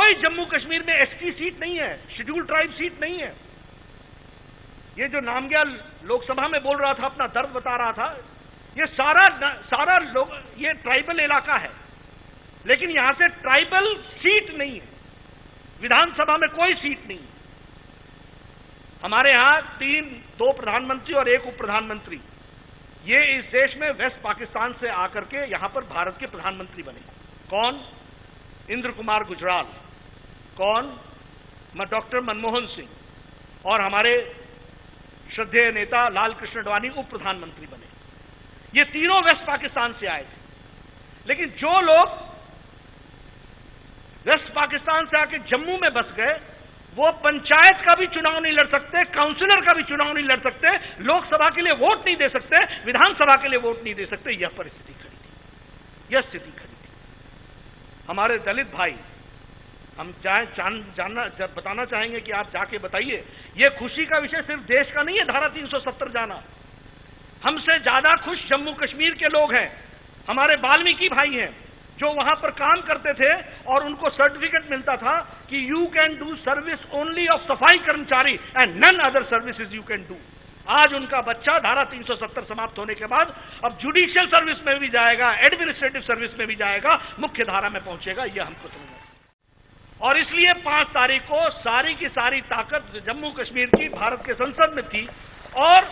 कोई जम्मू कश्मीर में ST seat नहीं है, शेड्यूल ट्राइब सीट नहीं है। ये जो नामग्याल लोकसभा में बोल रहा था, अपना दर्द बता रहा था, ये सारा लोग, ये ट्राइबल इलाका है, लेकिन यहां से ट्राइबल सीट नहीं है, विधानसभा में कोई सीट नहीं है। हमारे यहां 2 प्रधानमंत्री और 1 उप प्रधानमंत्री, ये इस देश में वेस्ट पाकिस्तान से आकर के यहां पर भारत के प्रधानमंत्री बने। कौन? इंद्र कुमार गुजराल। कौन? डॉक्टर मनमोहन सिंह। और हमारे श्रद्धेय नेता लाल कृष्ण आडवाणी उप प्रधानमंत्री बने। ये तीनों वेस्ट पाकिस्तान से आए थे। लेकिन जो लोग वेस्ट पाकिस्तान से आके जम्मू में बस गए, वो पंचायत का भी चुनाव नहीं लड़ सकते, काउंसिलर का भी चुनाव नहीं लड़ सकते, लोकसभा के लिए वोट नहीं दे सकते, विधानसभा के लिए वोट नहीं दे सकते। यह परिस्थिति खड़ी थी, यह स्थिति खड़ी थी। हमारे दलित भाई, हम बताना चाहेंगे कि आप जाके बताइए, यह खुशी का विषय सिर्फ देश का नहीं है धारा 370 जाना। हमसे ज्यादा खुश जम्मू कश्मीर के लोग हैं, हमारे वाल्मीकि भाई हैं, जो वहां पर काम करते थे और उनको सर्टिफिकेट मिलता था कि you can do service only of सफाई कर्मचारी and none other services you can do. आज उनका बच्चा धारा 370 समाप्त होने के बाद अब जुडिशियल सर्विस में भी जाएगा, एडमिनिस्ट्रेटिव सर्विस में भी जाएगा, मुख्य धारा में पहुंचेगा। यह हमको समझना है। और इसलिए 5 तारीख को सारी की सारी ताकत जम्मू कश्मीर की भारत के संसद में थी और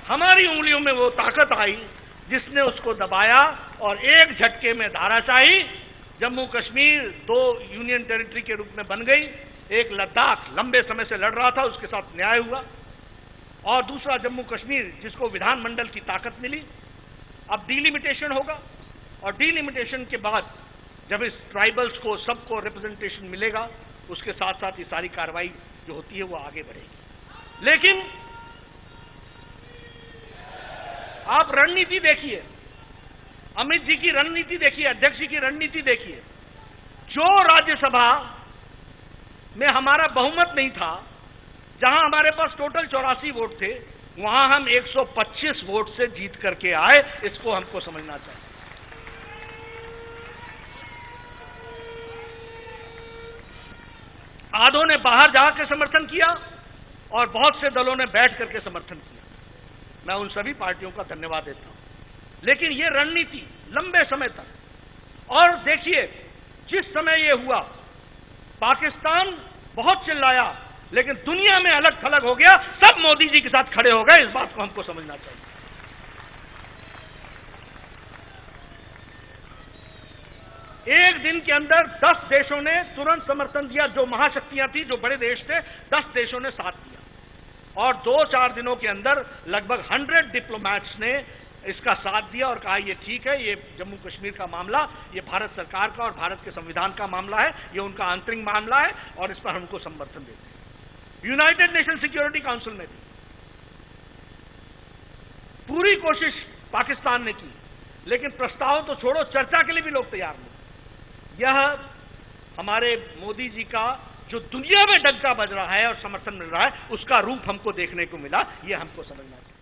हमारी उंगलियों में वो ताकत आई जिसने उसको दबाया और एक झटके में धाराशाही जम्मू कश्मीर 2 यूनियन टेरिटरी के रूप में बन गई। एक लद्दाख लंबे समय से लड़ रहा था, उसके साथ न्याय हुआ, और दूसरा जम्मू कश्मीर जिसको विधानमंडल की ताकत मिली। अब डिलिमिटेशन होगा और डिलिमिटेशन के बाद जब इस ट्राइबल्स को सबको रिप्रेजेंटेशन मिलेगा, उसके साथ साथ ये सारी कार्रवाई जो होती है वो आगे बढ़ेगी। लेकिन आप रणनीति देखिए, अमित जी की रणनीति देखिए, अध्यक्ष जी की रणनीति देखिए। जो राज्यसभा में हमारा बहुमत नहीं था, जहां हमारे पास टोटल 84 वोट थे, वहां हम 125 वोट से जीत करके आए। इसको हमको समझना चाहिए। आधों ने बाहर जाकर समर्थन किया और बहुत से दलों ने बैठ करके समर्थन किया। मैं उन सभी पार्टियों का धन्यवाद देता हूं। लेकिन ये रणनीति लंबे समय तक, और देखिए जिस समय ये हुआ, पाकिस्तान बहुत चिल्लाया, लेकिन दुनिया में अलग थलग हो गया, सब मोदी जी के साथ खड़े हो गए। इस बात को हमको समझना चाहिए। एक दिन के अंदर 10 देशों ने तुरंत समर्थन दिया। जो महाशक्तियां थी, जो बड़े देश थे, 10 देशों ने साथ दिया, और 2-4 दिनों के अंदर लगभग 100 डिप्लोमैट्स ने इसका साथ दिया और कहा ये ठीक है, ये जम्मू कश्मीर का मामला, ये भारत सरकार का और भारत के संविधान का मामला है, ये उनका आंतरिक मामला है और इस पर हमको समर्थन देते हैं। यूनाइटेड नेशन सिक्योरिटी काउंसिल में भी पूरी कोशिश पाकिस्तान ने की, लेकिन प्रस्ताव तो छोड़ो, चर्चा के लिए भी लोग तैयार नहीं। यह हमारे मोदी जी का जो दुनिया में डंका बज रहा है और समर्थन मिल रहा है, उसका रूप हमको देखने को मिला। यह हमको समझना चाहिए।